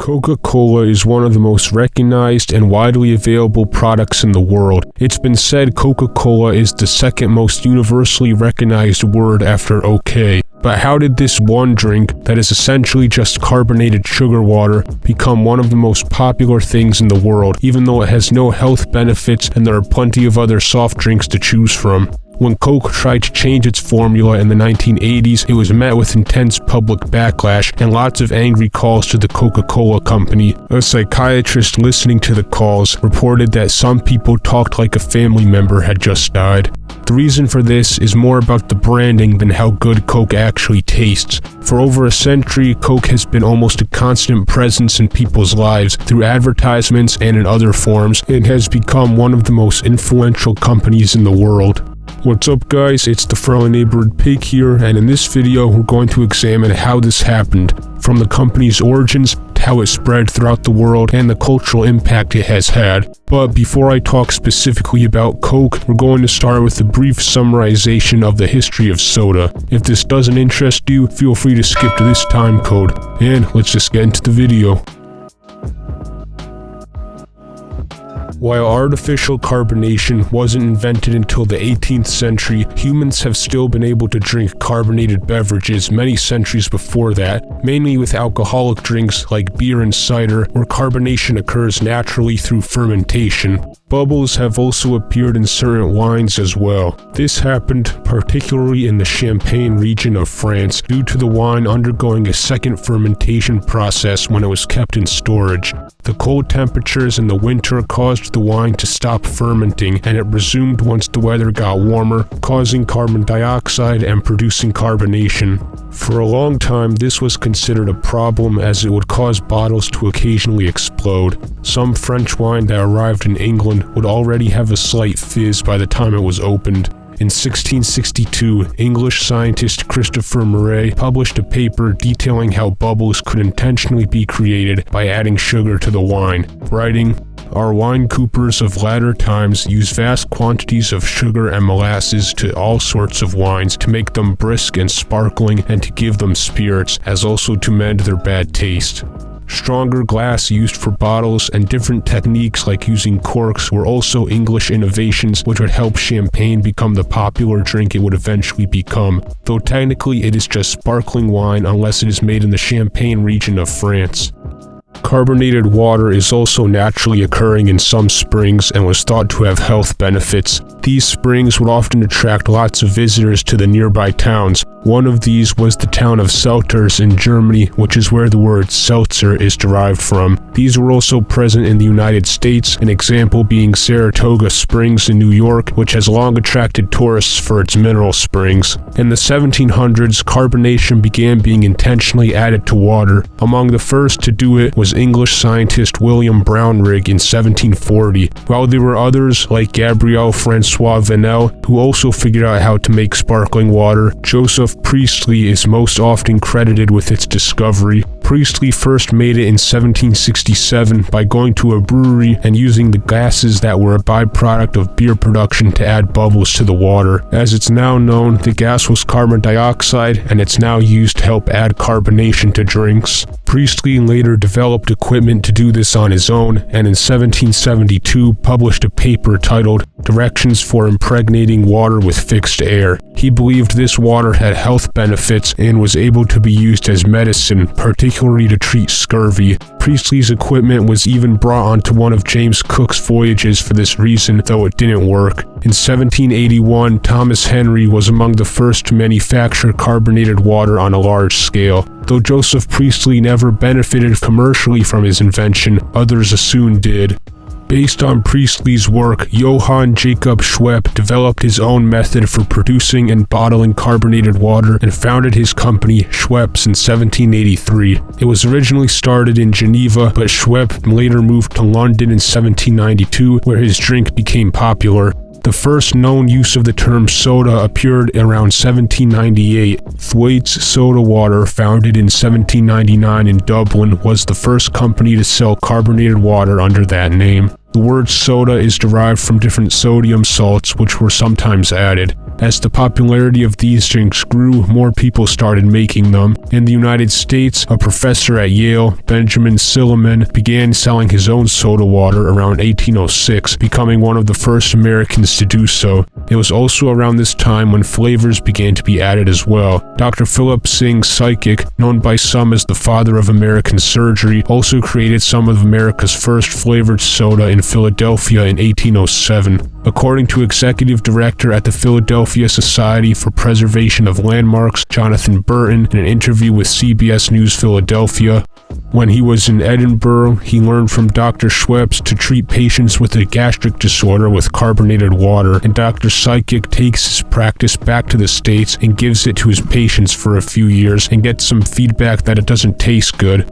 Coca-Cola is one of the most recognized and widely available products in the world. It's been said Coca-Cola is the second most universally recognized word after OK. But how did this one drink, that is essentially just carbonated sugar water, become one of the most popular things in the world, even though it has no health benefits and there are plenty of other soft drinks to choose from? When Coke tried to change its formula in the 1980s, it was met with intense public backlash and lots of angry calls to the Coca-Cola company. A psychiatrist listening to the calls reported that some people talked like a family member had just died. The reason for this is more about the branding than how good Coke actually tastes. For over a century, Coke has been almost a constant presence in people's lives through advertisements and in other forms, and has become one of the most influential companies in the world. What's up guys, it's the Friendly Neighborhood Pig here, and in this video we're going to examine how this happened, from the company's origins to how it spread throughout the world and the cultural impact it has had. But before I talk specifically about Coke, we're going to start with a brief summarization of the history of soda. If this doesn't interest you, feel free to skip to this time code, and let's just get into the video. While artificial carbonation wasn't invented until the 18th century, humans have still been able to drink carbonated beverages many centuries before that, mainly with alcoholic drinks like beer and cider, where carbonation occurs naturally through fermentation. Bubbles have also appeared in certain wines as well. This happened particularly in the Champagne region of France due to the wine undergoing a second fermentation process when it was kept in storage. The cold temperatures in the winter caused the wine to stop fermenting, and it resumed once the weather got warmer, causing carbon dioxide and producing carbonation. For a long time, this was considered a problem as it would cause bottles to occasionally explode. Some French wine that arrived in England would already have a slight fizz by the time it was opened. In 1662, English scientist Christopher Murray published a paper detailing how bubbles could intentionally be created by adding sugar to the wine, writing, "Our wine coopers of latter times use vast quantities of sugar and molasses to all sorts of wines to make them brisk and sparkling and to give them spirits, as also to mend their bad taste." Stronger glass used for bottles and different techniques like using corks were also English innovations which would help champagne become the popular drink it would eventually become, though technically it is just sparkling wine unless it is made in the Champagne region of France. Carbonated water is also naturally occurring in some springs and was thought to have health benefits. These springs would often attract lots of visitors to the nearby towns. One of these was the town of Selters in Germany, which is where the word seltzer is derived from. These were also present in the United States, an example being Saratoga Springs in New York, which has long attracted tourists for its mineral springs. In the 1700s, carbonation began being intentionally added to water. Among the first to do it was English scientist William Brownrigg in 1740, while there were others like Gabriel Francois Venel who also figured out how to make sparkling water. Joseph Priestley is most often credited with its discovery. Priestley first made it in 1767 by going to a brewery and using the gases that were a byproduct of beer production to add bubbles to the water. As it's now known, the gas was carbon dioxide, and it's now used to help add carbonation to drinks. Priestley later developed equipment to do this on his own, and in 1772 published a paper titled "Directions for Impregnating Water with Fixed Air." He believed this water had health benefits and was able to be used as medicine, particularly to treat scurvy. Priestley's equipment was even brought onto one of James Cook's voyages for this reason, though it didn't work. In 1781, Thomas Henry was among the first to manufacture carbonated water on a large scale. Though Joseph Priestley never benefited commercially from his invention, others soon did. Based on Priestley's work, Johann Jacob Schwepp developed his own method for producing and bottling carbonated water and founded his company, Schweppes, in 1783. It was originally started in Geneva, but Schwepp later moved to London in 1792, where his drink became popular. The first known use of the term soda appeared around 1798. Thwaites Soda Water, founded in 1799 in Dublin, was the first company to sell carbonated water under that name. The word soda is derived from different sodium salts which were sometimes added. As the popularity of these drinks grew, more people started making them. In the United States, a professor at Yale, Benjamin Silliman, began selling his own soda water around 1806, becoming one of the first Americans to do so. It was also around this time when flavors began to be added as well. Dr. Philip Singh Psychic, known by some as the father of American surgery, also created some of America's first flavored soda in Philadelphia in 1807. According to executive director at the Philadelphia Society for Preservation of Landmarks, Jonathan Burton, in an interview with CBS News Philadelphia, when he was in Edinburgh, he learned from Dr. Schweppes to treat patients with a gastric disorder with carbonated water, and Dr. Psychic takes his practice back to the States and gives it to his patients for a few years and gets some feedback that it doesn't taste good.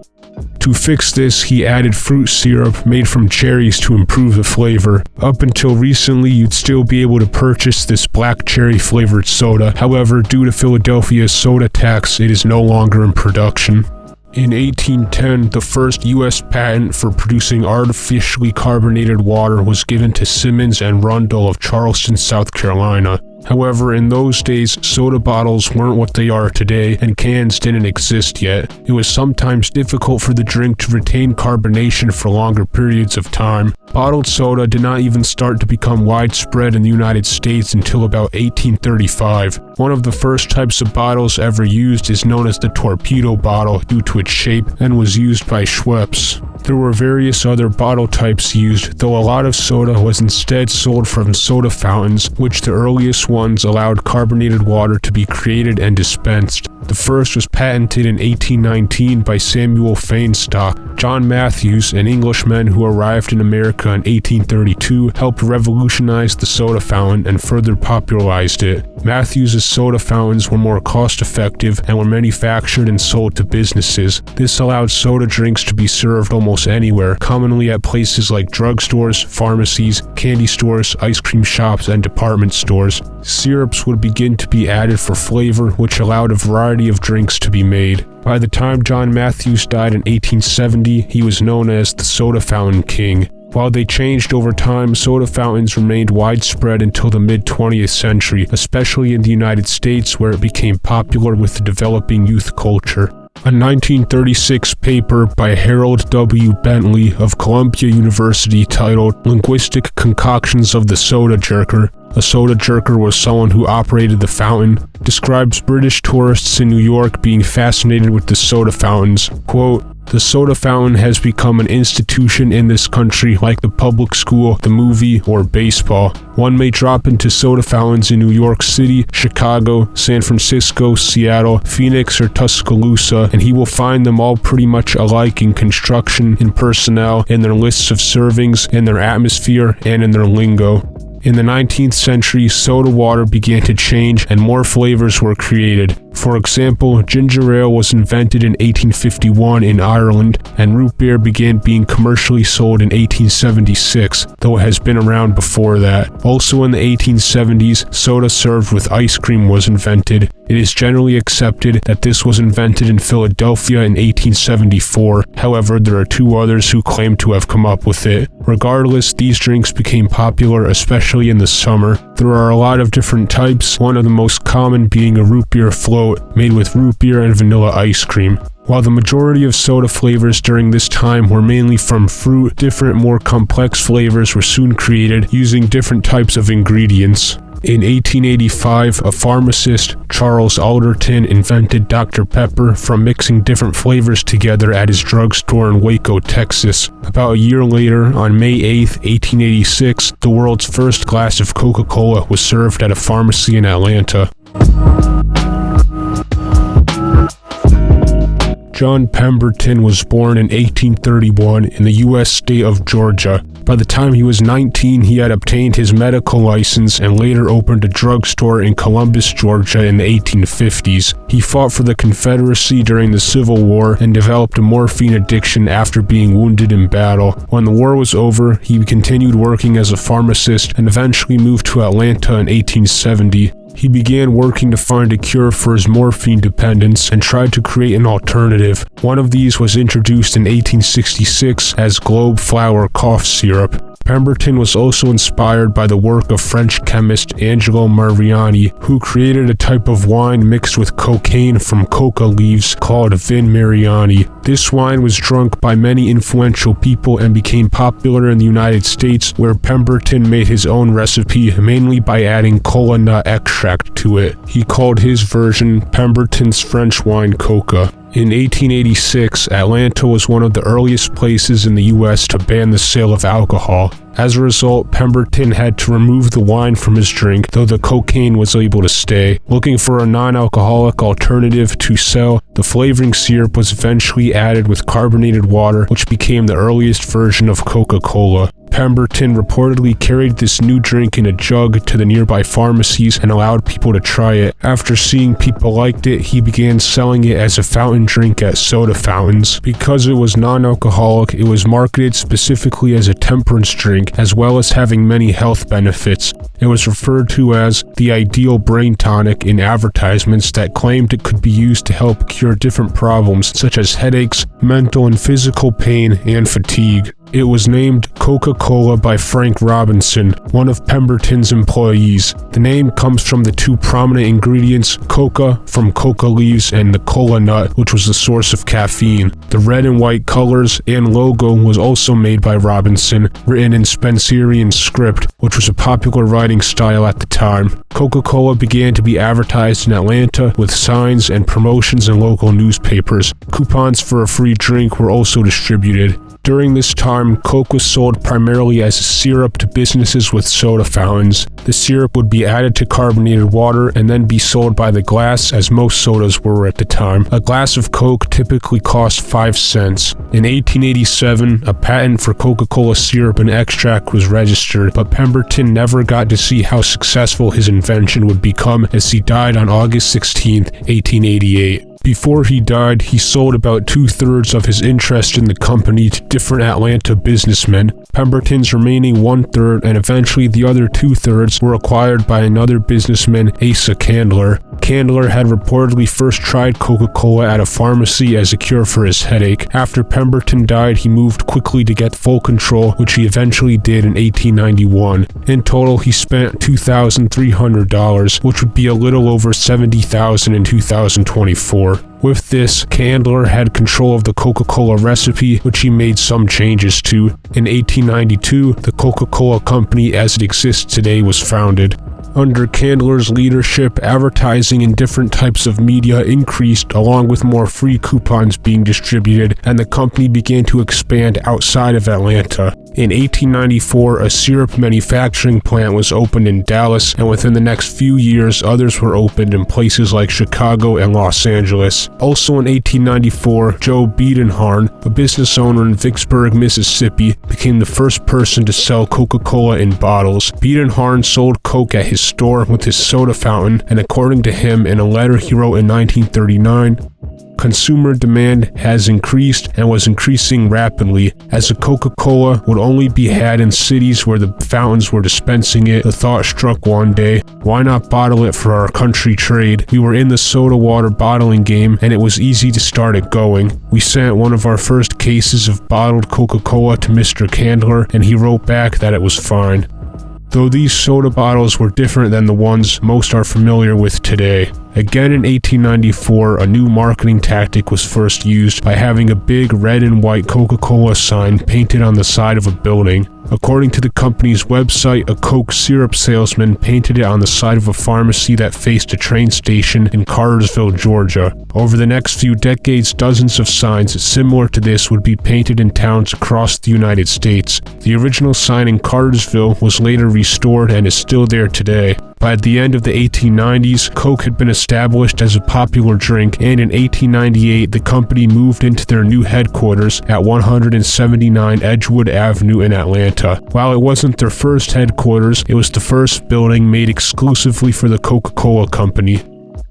To fix this, he added fruit syrup made from cherries to improve the flavor. Up until recently, you'd still be able to purchase this black cherry flavored soda. However, due to Philadelphia's soda tax, it is no longer in production. In 1810, the first U.S. patent for producing artificially carbonated water was given to Simmons and Rundle of Charleston, South Carolina. However, in those days, soda bottles weren't what they are today, and cans didn't exist yet. It was sometimes difficult for the drink to retain carbonation for longer periods of time. Bottled soda did not even start to become widespread in the United States until about 1835. One of the first types of bottles ever used is known as the torpedo bottle due to its shape and was used by Schweppes. There were various other bottle types used, though a lot of soda was instead sold from soda fountains, which the earliest ones allowed carbonated water to be created and dispensed. The first was patented in 1819 by Samuel Feinstock. John Matthews, an Englishman who arrived in America in 1832, helped revolutionize the soda fountain and further popularized it. Matthews' soda fountains were more cost-effective and were manufactured and sold to businesses. This allowed soda drinks to be served almost anywhere, commonly at places like drugstores, pharmacies, candy stores, ice cream shops, and department stores. Syrups would begin to be added for flavor, which allowed a variety of drinks to be made. By the time John Matthews died in 1870, he was known as the Soda Fountain King. While they changed over time, soda fountains remained widespread until the mid-20th century, especially in the United States, where it became popular with the developing youth culture. A 1936 paper by Harold W. Bentley of Columbia University titled Linguistic Concoctions of the Soda Jerker. A soda jerker was someone who operated the fountain, describes British tourists in New York being fascinated with the soda fountains. Quote, "The soda fountain has become an institution in this country like the public school, the movie, or baseball. One may drop into soda fountains in New York City, Chicago, San Francisco, Seattle, Phoenix, or Tuscaloosa, and he will find them all pretty much alike in construction, in personnel, in their lists of servings, in their atmosphere, and in their lingo." In the 19th century, soda water began to change and more flavors were created. For example, ginger ale was invented in 1851 in Ireland, and root beer began being commercially sold in 1876, though it has been around before that. Also in the 1870s, soda served with ice cream was invented. It is generally accepted that this was invented in Philadelphia in 1874. However, there are two others who claim to have come up with it. Regardless, these drinks became popular, especially in the summer. There are a lot of different types, one of the most common being a root beer float, made with root beer and vanilla ice cream. While the majority of soda flavors during this time were mainly from fruit, different more complex flavors were soon created using different types of ingredients. In 1885, a pharmacist, Charles Alderton, invented Dr. Pepper from mixing different flavors together at his drugstore in Waco, Texas. About a year later, on May 8, 1886, the world's first glass of Coca Cola was served at a pharmacy in Atlanta. John Pemberton was born in 1831 in the U.S. state of Georgia. By the time he was 19, he had obtained his medical license and later opened a drugstore in Columbus, Georgia in the 1850s. He fought for the Confederacy during the Civil War and developed a morphine addiction after being wounded in battle. When the war was over, he continued working as a pharmacist and eventually moved to Atlanta in 1870. He began working to find a cure for his morphine dependence and tried to create an alternative. One of these was introduced in 1866 as Globe Flower Cough Syrup. Pemberton was also inspired by the work of French chemist Angelo Mariani, who created a type of wine mixed with cocaine from coca leaves called Vin Mariani. This wine was drunk by many influential people and became popular in the United States, where Pemberton made his own recipe mainly by adding cola nut extract to it. He called his version Pemberton's French wine coca. In 1886, Atlanta was one of the earliest places in the U.S. to ban the sale of alcohol. As a result, Pemberton had to remove the wine from his drink, though the cocaine was able to stay. Looking for a non-alcoholic alternative to sell, the flavoring syrup was eventually added with carbonated water, which became the earliest version of Coca Cola. Pemberton reportedly carried this new drink in a jug to the nearby pharmacies and allowed people to try it. After seeing people liked it, he began selling it as a fountain drink at soda fountains. Because it was non-alcoholic, it was marketed specifically as a temperance drink, as well as having many health benefits. It was referred to as the ideal brain tonic in advertisements that claimed it could be used to help cure different problems such as headaches, mental and physical pain, and fatigue. It was named Coca Cola by Frank Robinson, one of Pemberton's employees. The name comes from the two prominent ingredients, coca from coca leaves and the cola nut, which was the source of caffeine. The red and white colors and logo was also made by Robinson, written in Spencerian script, which was a popular writing style at the time. Coca-Cola began to be advertised in Atlanta with signs and promotions in local newspapers. Coupons for a free drink were also distributed. During this time, Coke was sold primarily as a syrup to businesses with soda fountains. The syrup would be added to carbonated water and then be sold by the glass, as most sodas were at the time. A glass of Coke typically cost 5 cents. In 1887, a patent for Coca-Cola syrup and extract was registered, but Pemberton never got to see how successful his invention would become, as he died on August 16, 1888. Before he died, he sold about 2/3 of his interest in the company to different Atlanta businessmen. Pemberton's remaining 1/3 and eventually the other 2/3 were acquired by another businessman, Asa Candler. Candler had reportedly first tried Coca-Cola at a pharmacy as a cure for his headache. After Pemberton died, he moved quickly to get full control, which he eventually did in 1891. In total, he spent $2,300, which would be a little over $70,000 in 2024. With this, Candler had control of the Coca-Cola recipe, which he made some changes to. In 1892, the Coca-Cola Company as it exists today was founded. Under Candler's leadership, advertising in different types of media increased, along with more free coupons being distributed, and the company began to expand outside of Atlanta. In 1894, a syrup manufacturing plant was opened in Dallas, and within the next few years, others were opened in places like Chicago and Los Angeles. Also in 1894, Joe Biedenharn, a business owner in Vicksburg, Mississippi, became the first person to sell Coca-Cola in bottles. Biedenharn sold Coke at his store with his soda fountain, and according to him, in a letter he wrote in 1939, consumer demand has increased and was increasing rapidly. As a Coca-Cola would only be had in cities where the fountains were dispensing it, the thought struck one day, why not bottle it for our country trade? We were in the soda water bottling game and it was easy to start it going. We sent one of our first cases of bottled Coca-Cola to Mr. Candler and he wrote back that it was fine. Though these soda bottles were different than the ones most are familiar with today. Again in 1894, a new marketing tactic was first used by having a big red and white Coca-Cola sign painted on the side of a building. According to the company's website, a Coke syrup salesman painted it on the side of a pharmacy that faced a train station in Cartersville, Georgia. Over the next few decades, dozens of signs similar to this would be painted in towns across the United States. The original sign in Cartersville was later restored and is still there today. By the end of the 1890s, Coke had been established as a popular drink, and in 1898, the company moved into their new headquarters at 179 Edgewood Avenue in Atlanta. While it wasn't their first headquarters, it was the first building made exclusively for the Coca-Cola Company.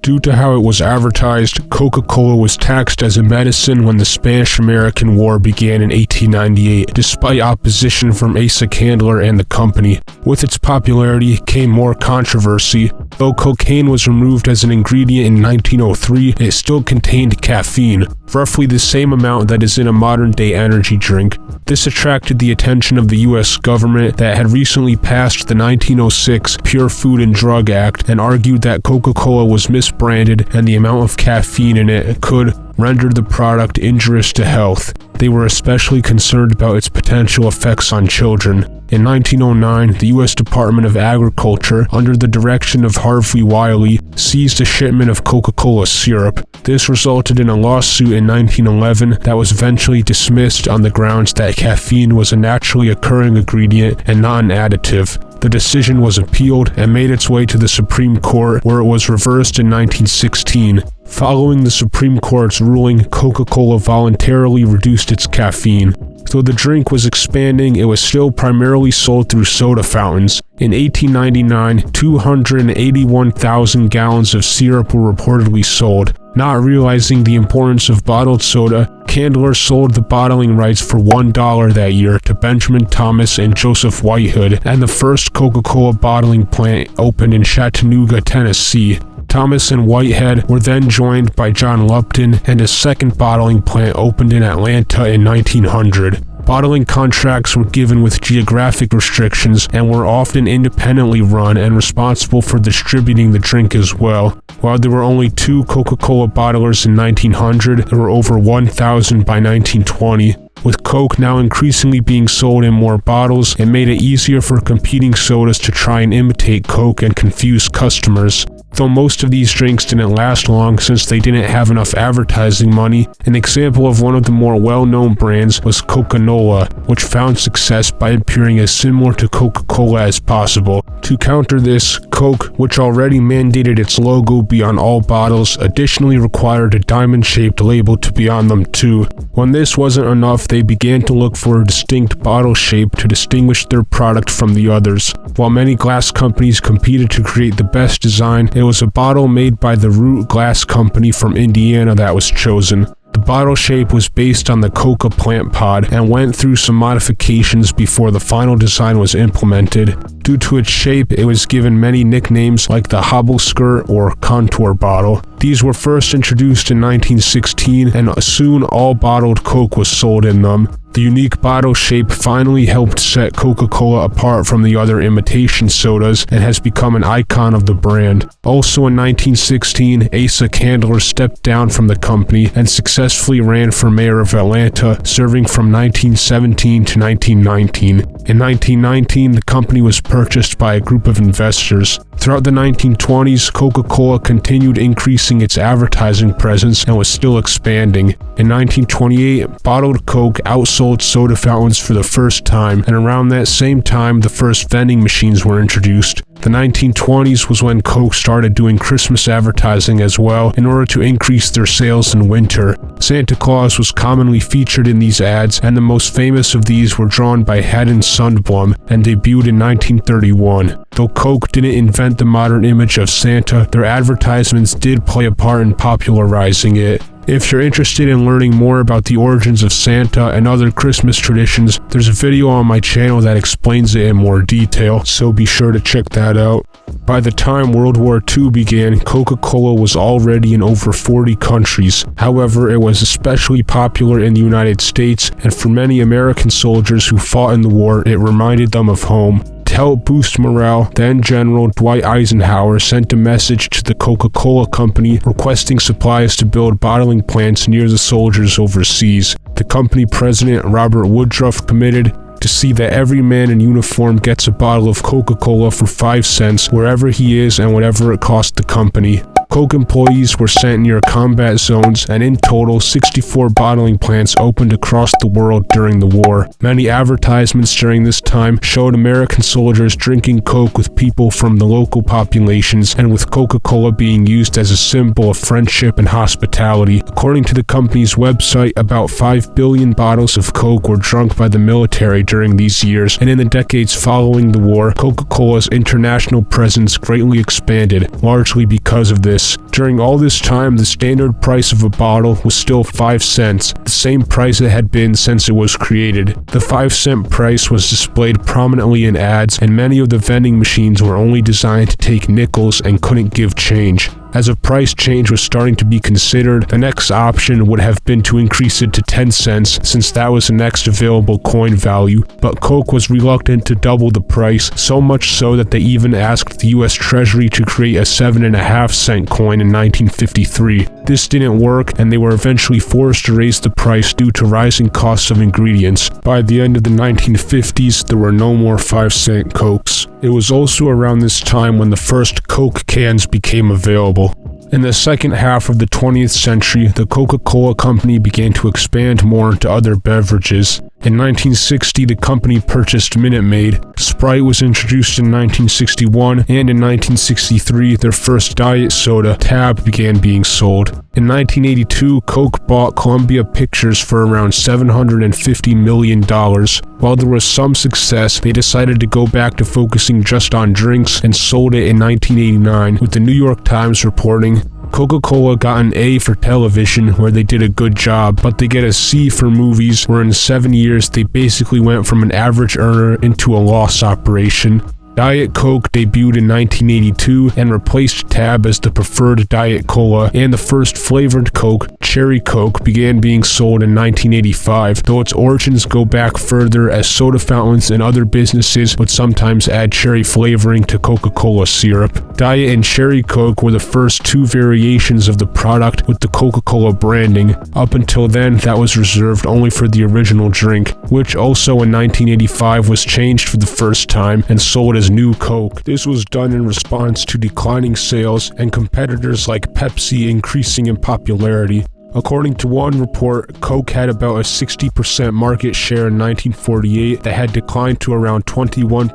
Due to how it was advertised, Coca-Cola was taxed as a medicine when the Spanish-American War began in 1898, despite opposition from Asa Candler and the company. With its popularity came more controversy. Though cocaine was removed as an ingredient in 1903, it still contained caffeine, roughly the same amount that is in a modern-day energy drink. This attracted the attention of the U.S. government that had recently passed the 1906 Pure Food and Drug Act and argued that Coca-Cola was misbranded and the amount of caffeine in it could render the product injurious to health. They were especially concerned about its potential effects on children. In 1909, the U.S. Department of Agriculture, under the direction of Harvey Wiley, seized a shipment of Coca-Cola syrup. This resulted in a lawsuit in 1911 that was eventually dismissed on the grounds that caffeine was a naturally occurring ingredient and not an additive. The decision was appealed and made its way to the Supreme Court, where it was reversed in 1916. Following the Supreme Court's ruling, Coca-Cola voluntarily reduced its caffeine. Though the drink was expanding, it was still primarily sold through soda fountains. In 1899, 281,000 gallons of syrup were reportedly sold. Not realizing the importance of bottled soda, Candler sold the bottling rights for $1 that year to Benjamin Thomas and Joseph Whitehood, and the first Coca-Cola bottling plant opened in Chattanooga, Tennessee. Thomas and Whitehead were then joined by John Lupton, and a second bottling plant opened in Atlanta in 1900. Bottling contracts were given with geographic restrictions and were often independently run and responsible for distributing the drink as well. While there were only 2 Coca-Cola bottlers in 1900, there were over 1,000 by 1920. With Coke now increasingly being sold in more bottles, it made it easier for competing sodas to try and imitate Coke and confuse customers. Though most of these drinks didn't last long since they didn't have enough advertising money, an example of one of the more well-known brands was Coca-Cola, which found success by appearing as similar to Coca-Cola as possible. To counter this, Coke, which already mandated its logo be on all bottles, additionally required a diamond-shaped label to be on them too. When this wasn't enough, they began to look for a distinct bottle shape to distinguish their product from the others. While many glass companies competed to create the best design, it was a bottle made by the Root Glass Company from Indiana that was chosen. The bottle shape was based on the coca plant pod and went through some modifications before the final design was implemented. Due to its shape, it was given many nicknames like the hobble skirt or contour bottle. These were first introduced in 1916, and soon all bottled Coke was sold in them. The unique bottle shape finally helped set Coca-Cola apart from the other imitation sodas and has become an icon of the brand. Also in 1916, Asa Candler stepped down from the company and successfully ran for mayor of Atlanta, serving from 1917 to 1919. In 1919, the company was purchased by a group of investors. Throughout the 1920s, Coca-Cola continued increasing its advertising presence and was still expanding. In 1928, bottled Coke outsold soda fountains for the first time, and around that same time, the first vending machines were introduced. The 1920s was when Coke started doing Christmas advertising as well in order to increase their sales in winter. Santa Claus was commonly featured in these ads, and the most famous of these were drawn by Haddon Sundblom and debuted in 1931. Though Coke didn't invent the modern image of Santa, their advertisements did play a part in popularizing it. If you're interested in learning more about the origins of Santa and other Christmas traditions, there's a video on my channel that explains it in more detail, so be sure to check that out. By the time World War II began, Coca-Cola was already in over 40 countries. However, it was especially popular in the United States, and for many American soldiers who fought in the war, it reminded them of home. To help boost morale, then General Dwight Eisenhower sent a message to the Coca-Cola Company requesting supplies to build bottling plants near the soldiers overseas. The company president, Robert Woodruff, committed to see that every man in uniform gets a bottle of Coca-Cola for 5 cents wherever he is and whatever it cost the company. Coke employees were sent near combat zones, and in total, 64 bottling plants opened across the world during the war. Many advertisements during this time showed American soldiers drinking Coke with people from the local populations, and with Coca-Cola being used as a symbol of friendship and hospitality. According to the company's website, about 5 billion bottles of Coke were drunk by the military during these years, and in the decades following the war, Coca-Cola's international presence greatly expanded, largely because of this. US. During all this time, the standard price of a bottle was still 5 cents, the same price it had been since it was created. The 5-cent price was displayed prominently in ads, and many of the vending machines were only designed to take nickels and couldn't give change. As a price change was starting to be considered, the next option would have been to increase it to 10 cents since that was the next available coin value, but Coke was reluctant to double the price, so much so that they even asked the US Treasury to create a 7.5-cent coin in 1953. This didn't work, and they were eventually forced to raise the price due to rising costs of ingredients. By the end of the 1950s, there were no more 5-cent Cokes. It was also around this time when the first Coke cans became available. In the second half of the 20th century, the Coca-Cola company began to expand more into other beverages. In 1960, the company purchased Minute Maid. Sprite was introduced in 1961, and in 1963, their first diet soda, Tab, began being sold. In 1982, Coke bought Columbia Pictures for around $750 million. While there was some success, they decided to go back to focusing just on drinks and sold it in 1989, with the New York Times reporting, Coca-Cola got an A for television, where they did a good job, but they get a C for movies, where in 7 years they basically went from an average earner into a loss operation. Diet Coke debuted in 1982 and replaced Tab as the preferred Diet Cola, and the first flavored Coke, Cherry Coke, began being sold in 1985, though its origins go back further as soda fountains and other businesses would sometimes add cherry flavoring to Coca-Cola syrup. Diet and Cherry Coke were the first two variations of the product with the Coca-Cola branding. Up until then, that was reserved only for the original drink, which also in 1985 was changed for the first time and sold as New Coke. This was done in response to declining sales and competitors like Pepsi increasing in popularity. According to one report, Coke had about a 60% market share in 1948 that had declined to around 21%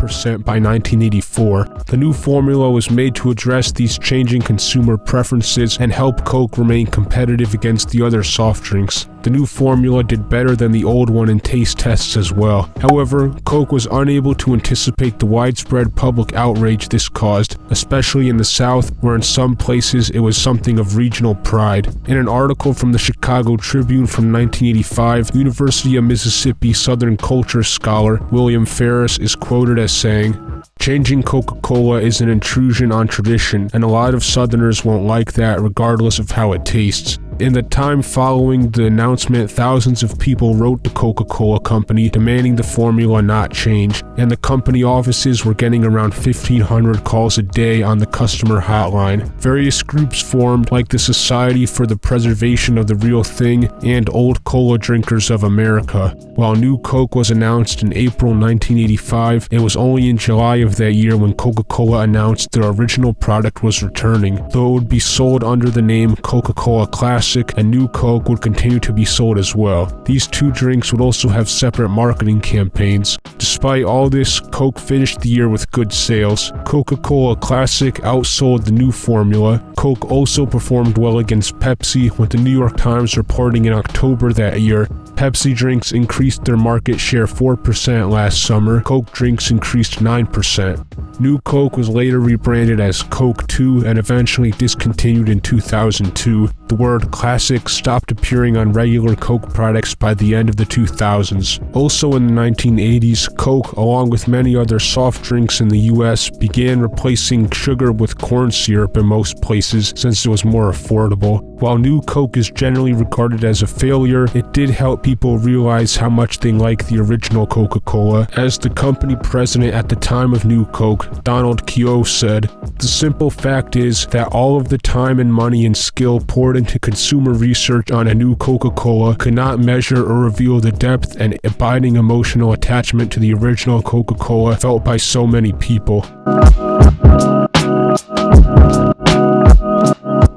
by 1984. The new formula was made to address these changing consumer preferences and help Coke remain competitive against the other soft drinks. The new formula did better than the old one in taste tests as well. However, Coke was unable to anticipate the widespread public outrage this caused, especially in the South, where in some places it was something of regional pride. In an article from the Chicago Tribune from 1985, University of Mississippi Southern culture scholar William Ferris is quoted as saying, "Changing Coca-Cola is an intrusion on tradition, and a lot of Southerners won't like that regardless of how it tastes." In the time following the announcement, thousands of people wrote the Coca-Cola company demanding the formula not change, and the company offices were getting around 1,500 calls a day on the customer hotline. Various groups formed, like the Society for the Preservation of the Real Thing and Old Cola Drinkers of America. While New Coke was announced in April 1985, it was only in July of that year when Coca-Cola announced their original product was returning, though it would be sold under the name Coca-Cola Classic, and New Coke would continue to be sold as well. These two drinks would also have separate marketing campaigns. Despite all this, Coke finished the year with good sales. Coca-Cola Classic outsold the new formula. Coke also performed well against Pepsi, with the New York Times reporting in October that year, Pepsi drinks increased their market share 4% last summer. Coke drinks increased 9%. New Coke was later rebranded as Coke 2 and eventually discontinued in 2002. The word classic stopped appearing on regular Coke products by the end of the 2000s. Also in the 1980s, Coke, along with many other soft drinks in the US, began replacing sugar with corn syrup in most places since it was more affordable. While New Coke is generally regarded as a failure, it did help people realize how much they like the original Coca-Cola. As the company president at the time of New Coke, Donald Keough, said, "The simple fact is that all of the time and money and skill poured into consumer research on a new Coca-Cola could not measure or reveal the depth and abiding emotional attachment to the original Coca-Cola felt by so many people."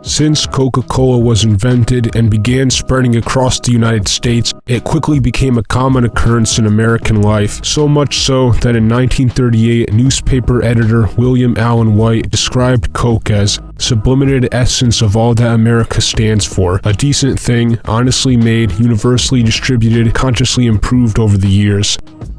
Since Coca-Cola was invented and began spreading across the United States, it quickly became a common occurrence in American life, so much so that in 1938, newspaper editor William Allen White described Coke as sublimated essence of all that America stands for, a decent thing, honestly made, universally distributed, consciously improved over the years.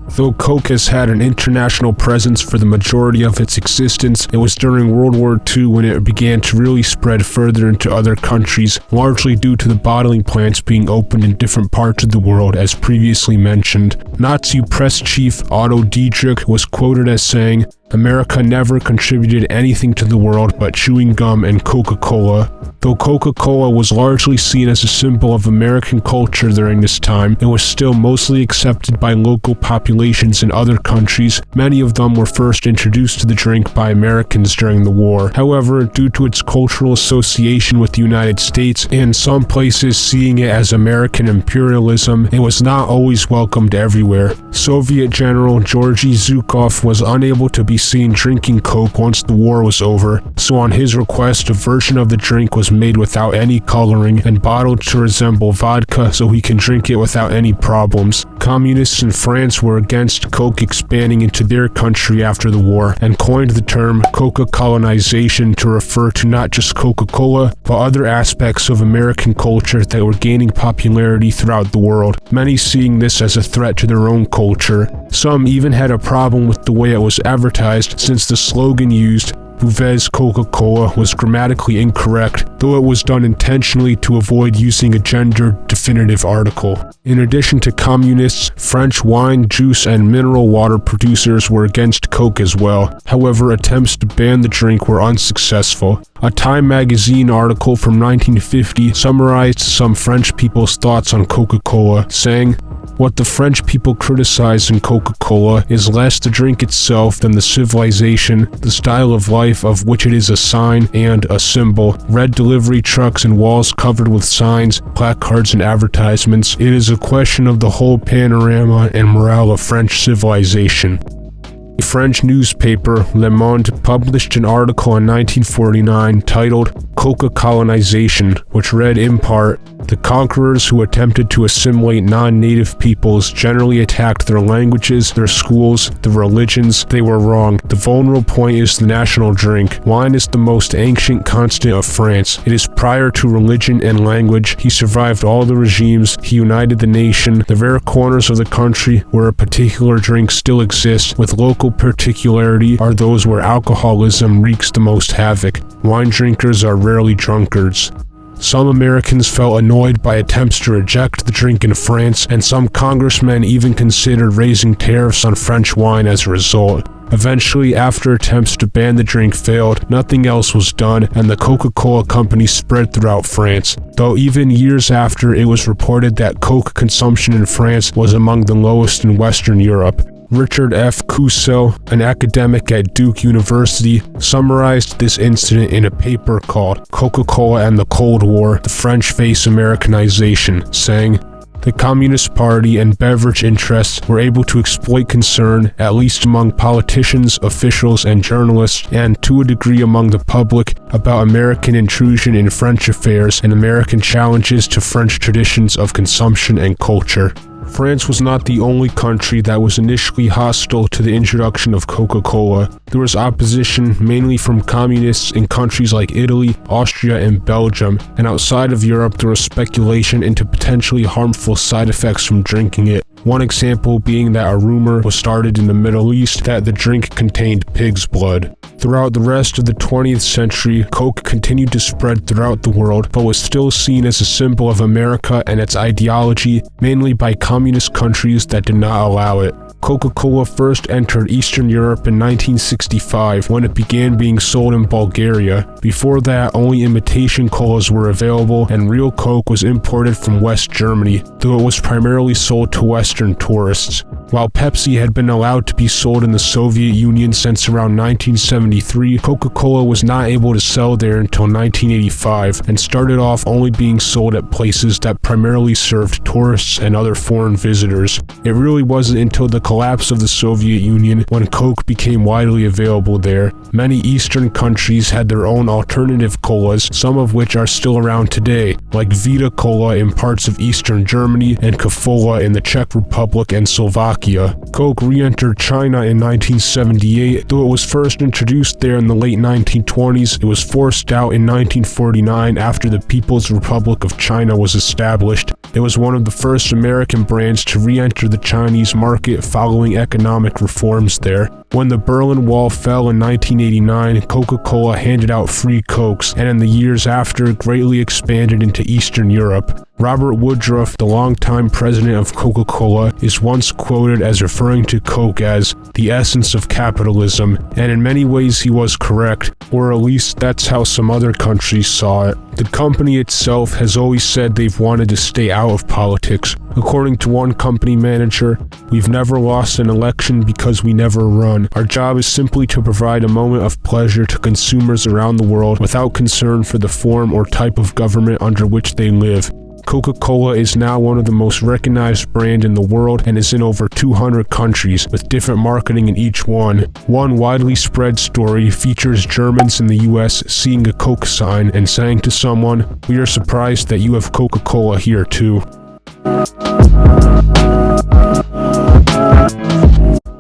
Though Coke has had an international presence for the majority of its existence, it was during World War II when it began to really spread further into other countries, largely due to the bottling plants being opened in different parts of the world, as previously mentioned. Nazi press chief Otto Dietrich was quoted as saying, "America never contributed anything to the world but chewing gum and Coca-Cola." Though Coca-Cola was largely seen as a symbol of American culture during this time, it was still mostly accepted by local populations in other countries. Many of them were first introduced to the drink by Americans during the war. However, due to its cultural association with the United States and some places seeing it as American imperialism, it was not always welcomed everywhere. Soviet General Georgy Zhukov was unable to be seen drinking Coke once the war was over, so on his request, a version of the drink was made without any coloring and bottled to resemble vodka so he can drink it without any problems. Communists in France were against Coke expanding into their country after the war and coined the term Coca-Colonization to refer to not just Coca-Cola, but other aspects of American culture that were gaining popularity throughout the world, many seeing this as a threat to their own culture. Some even had a problem with the way it was advertised, since the slogan used, "Buvez Coca-Cola," was grammatically incorrect, though it was done intentionally to avoid using a gender-definitive article. In addition to communists, French wine, juice, and mineral water producers were against Coke as well. However, attempts to ban the drink were unsuccessful. A Time magazine article from 1950 summarized some French people's thoughts on Coca-Cola, saying, "What the French people criticize in Coca-Cola is less the drink itself than the civilization, the style of life of which it is a sign and a symbol. Red delivery trucks and walls covered with signs, placards and advertisements. It is a question of the whole panorama and morale of French civilization." A French newspaper, Le Monde, published an article in 1949 titled Coca-Colonization, which read in part, "The conquerors who attempted to assimilate non-native peoples generally attacked their languages, their schools, their religions. They were wrong. The vulnerable point is the national drink. Wine is the most ancient constant of France. It is prior to religion and language. He survived all the regimes. He united the nation. The rare corners of the country where a particular drink still exists, with local particularity, are those where alcoholism wreaks the most havoc. Wine drinkers are rarely drunkards." Some Americans felt annoyed by attempts to reject the drink in France, and some congressmen even considered raising tariffs on French wine as a result. Eventually, after attempts to ban the drink failed, nothing else was done, and the Coca-Cola company spread throughout France, though even years after it was reported that Coke consumption in France was among the lowest in Western Europe. Richard F. Kussel, an academic at Duke University, summarized this incident in a paper called Coca-Cola and the Cold War, the French Face Americanization, saying, "The Communist Party and beverage interests were able to exploit concern, at least among politicians, officials, and journalists, and to a degree among the public, about American intrusion in French affairs and American challenges to French traditions of consumption and culture." France was not the only country that was initially hostile to the introduction of Coca-Cola. There was opposition mainly from communists in countries like Italy, Austria, and Belgium, and outside of Europe there was speculation into potentially harmful side effects from drinking it. One example being that a rumor was started in the Middle East that the drink contained pig's blood. Throughout the rest of the 20th century, Coke continued to spread throughout the world, but was still seen as a symbol of America and its ideology, mainly by communist countries that did not allow it. Coca-Cola first entered Eastern Europe in 1965 when it began being sold in Bulgaria. Before that, only imitation colas were available, and real Coke was imported from West Germany, though it was primarily sold to Western tourists. While Pepsi had been allowed to be sold in the Soviet Union since around 1973, Coca-Cola was not able to sell there until 1985, and started off only being sold at places that primarily served tourists and other foreign visitors. It really wasn't until the collapse of the Soviet Union when Coke became widely available there. Many Eastern countries had their own alternative colas, some of which are still around today, like Vita Cola in parts of Eastern Germany and Kofola in the Czech Republic and Slovakia. Coke re-entered China in 1978, though it was first introduced there in the late 1920s. It was forced out in 1949 after the People's Republic of China was established. It was one of the first American brands to re-enter the Chinese market following economic reforms there. When the Berlin Wall fell in 1989, Coca-Cola handed out free Cokes, and in the years after, greatly expanded into Eastern Europe. Robert Woodruff, the longtime president of Coca-Cola, is once quoted as referring to Coke as the essence of capitalism, and in many ways he was correct, or at least that's how some other countries saw it. The company itself has always said they've wanted to stay out of politics. According to one company manager, "We've never lost an election because we never run. Our job is simply to provide a moment of pleasure to consumers around the world without concern for the form or type of government under which they live." Coca-Cola is now one of the most recognized brands in the world and is in over 200 countries, with different marketing in each one. One widely spread story features Germans in the US seeing a Coke sign and saying to someone, "We are surprised that you have Coca-Cola here too."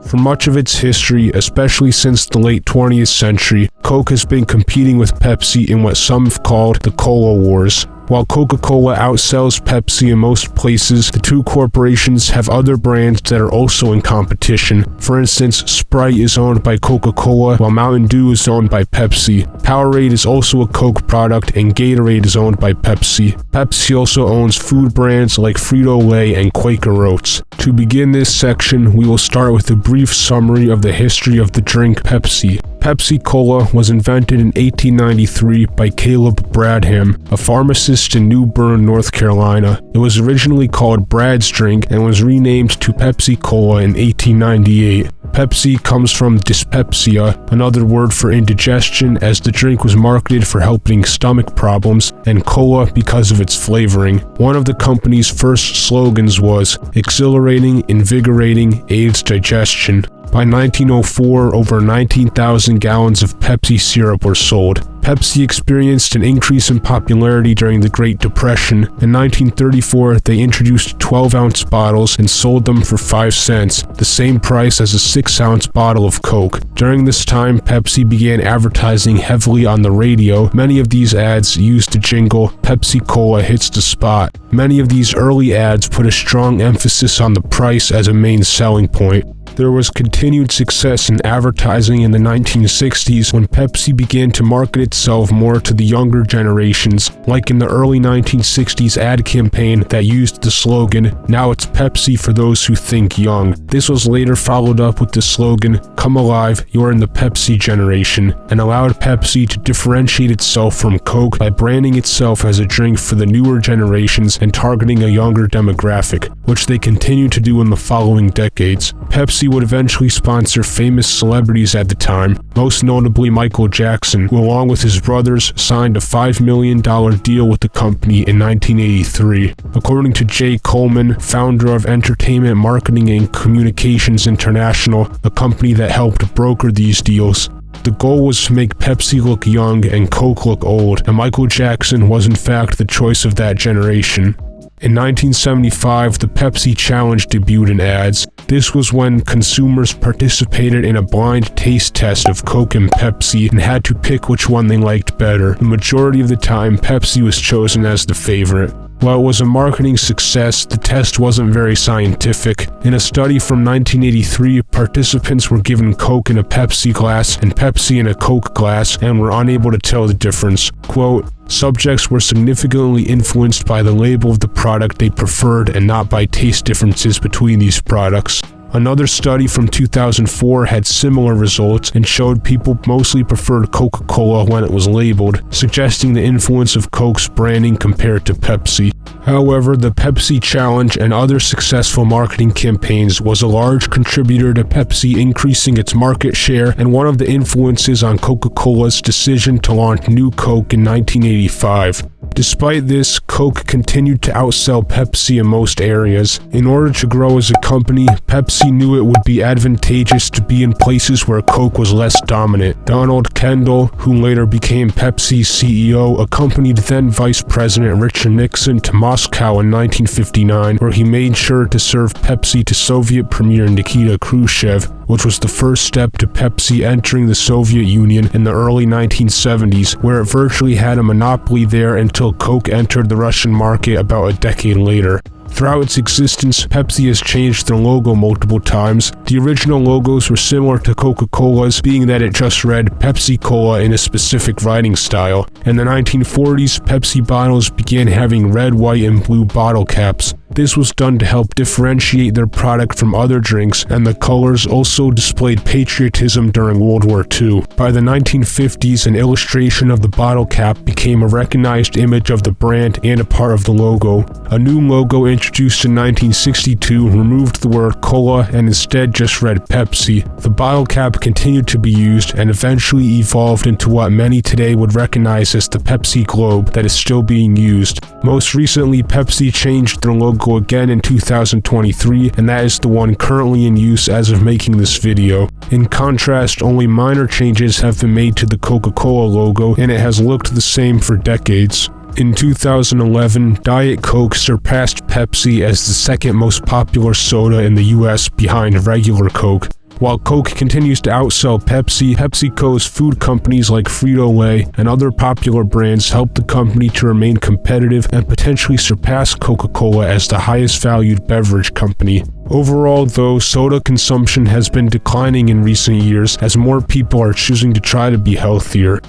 For much of its history, especially since the late 20th century, Coke has been competing with Pepsi in what some have called the Cola Wars. While Coca-Cola outsells Pepsi in most places, the two corporations have other brands that are also in competition. For instance, Sprite is owned by Coca-Cola, while Mountain Dew is owned by Pepsi. Powerade is also a Coke product, and Gatorade is owned by Pepsi. Pepsi also owns food brands like Frito-Lay and Quaker Oats. To begin this section, we will start with a brief summary of the history of the drink Pepsi. Pepsi Cola was invented in 1893 by Caleb Bradham, a pharmacist in New Bern, North Carolina. It was originally called Brad's Drink and was renamed to Pepsi Cola in 1898. Pepsi comes from dyspepsia, another word for indigestion, as the drink was marketed for helping stomach problems, and cola because of its flavoring. One of the company's first slogans was, "Exhilarating, invigorating, aids digestion." By 1904, over 19,000 gallons of Pepsi syrup were sold. Pepsi experienced an increase in popularity during the Great Depression. In 1934, they introduced 12-ounce bottles and sold them for 5 cents, the same price as a 6-ounce bottle of Coke. During this time, Pepsi began advertising heavily on the radio. Many of these ads used the jingle, "Pepsi Cola hits the spot." Many of these early ads put a strong emphasis on the price as a main selling point. There was continued success in advertising in the 1960s when Pepsi began to market itself more to the younger generations, like in the early 1960s ad campaign that used the slogan, "Now it's Pepsi for those who think young." This was later followed up with the slogan, "Come alive, you're in the Pepsi generation," and allowed Pepsi to differentiate itself from Coke by branding itself as a drink for the newer generations and targeting a younger demographic, which they continued to do in the following decades. Pepsi would eventually sponsor famous celebrities at the time, most notably Michael Jackson, who along with his brothers signed a $5 million deal with the company in 1983. According to Jay Coleman, founder of Entertainment Marketing and Communications International, a company that helped broker these deals, the goal was to make Pepsi look young and Coke look old, and Michael Jackson was in fact the choice of that generation. In 1975, the Pepsi Challenge debuted in ads. This was when consumers participated in a blind taste test of Coke and Pepsi and had to pick which one they liked better. The majority of the time, Pepsi was chosen as the favorite. While it was a marketing success, the test wasn't very scientific. In a study from 1983, participants were given Coke in a Pepsi glass and Pepsi in a Coke glass and were unable to tell the difference. Quote, "Subjects were significantly influenced by the label of the product they preferred and not by taste differences between these products." Another study from 2004 had similar results and showed people mostly preferred Coca-Cola when it was labeled, suggesting the influence of Coke's branding compared to Pepsi. However, the Pepsi Challenge and other successful marketing campaigns was a large contributor to Pepsi increasing its market share and one of the influences on Coca-Cola's decision to launch New Coke in 1985. Despite this, Coke continued to outsell Pepsi in most areas. In order to grow as a company, Pepsi knew it would be advantageous to be in places where Coke was less dominant. Donald Kendall, who later became Pepsi's CEO, accompanied then Vice President Richard Nixon to Moscow in 1959, where he made sure to serve Pepsi to Soviet Premier Nikita Khrushchev. which was the first step to Pepsi entering the Soviet Union in the early 1970s, where it virtually had a monopoly there until Coke entered the Russian market about a decade later. Throughout its existence, Pepsi has changed their logo multiple times. The original logos were similar to Coca-Cola's, being that it just read Pepsi Cola in a specific writing style. In the 1940s, Pepsi bottles began having red, white, and blue bottle caps. This was done to help differentiate their product from other drinks, and the colors also displayed patriotism during World War II. By the 1950s, an illustration of the bottle cap became a recognized image of the brand and a part of the logo. A new logo introduced in 1962 removed the word cola and instead just read Pepsi. The bottle cap continued to be used and eventually evolved into what many today would recognize as the Pepsi globe that is still being used. Most recently, Pepsi changed their logo again in 2023, and that is the one currently in use as of making this video. In contrast, only minor changes have been made to the Coca-Cola logo, and it has looked the same for decades. In 2011, Diet Coke surpassed Pepsi as the second most popular soda in the US behind regular Coke. While Coke continues to outsell Pepsi, PepsiCo's food companies like Frito-Lay and other popular brands help the company to remain competitive and potentially surpass Coca-Cola as the highest valued beverage company. Overall, though, soda consumption has been declining in recent years as more people are choosing to try to be healthier.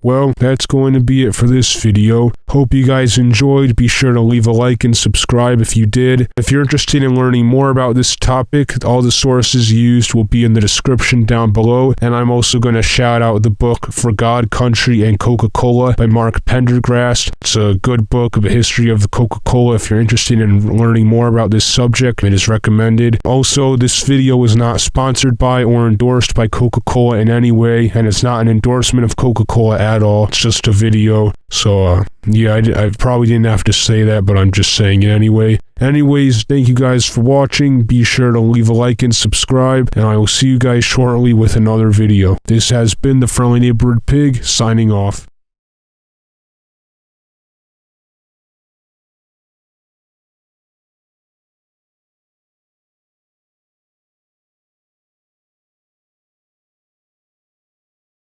Well, that's going to be it for this video. Hope you guys enjoyed. Be sure to leave a like and subscribe if you did. If you're interested in learning more about this topic, all the sources used will be in the description down below, and I'm also going to shout out the book For God, Country, and Coca-Cola by Mark Pendergrast. It's a good book of a history of the Coca-Cola. If you're interested in learning more about this subject, it is recommended. Also, this video is not sponsored by or endorsed by Coca-Cola in any way, and it's not an endorsement of Coca-Cola at all. It's just a video. So, yeah, I probably didn't have to say that, but I'm just saying it anyway. Anyways, thank you guys for watching. Be sure to leave a like and subscribe, and I will see you guys shortly with another video. This has been the Friendly Neighborhood Pig, signing off.